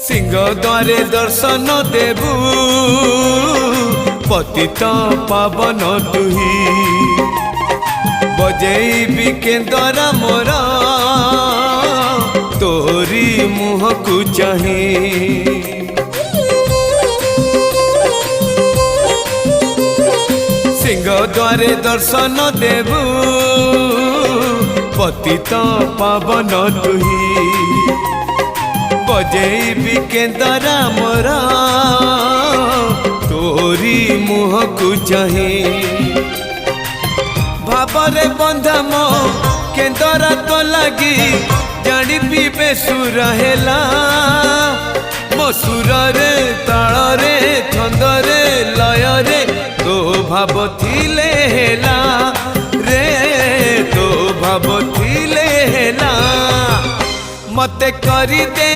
सिंह द्वारे दर्शन देबू पतित पावन तुही बजेबी केंदरा मोरा तोरी मुह को चाही सिंह द्वारे दर्शन देबू पतित पावन तुही बजेबी केंदरा मोरा तोरी मुह को चाही भावरे बंधा मो केंदरा तो लगी जानी पीबे सुर हेला मो सुर रे ताल रे छंद रे लय रे तो भाव थिले हेला रे तो भाव थिले हेला मते करी दे।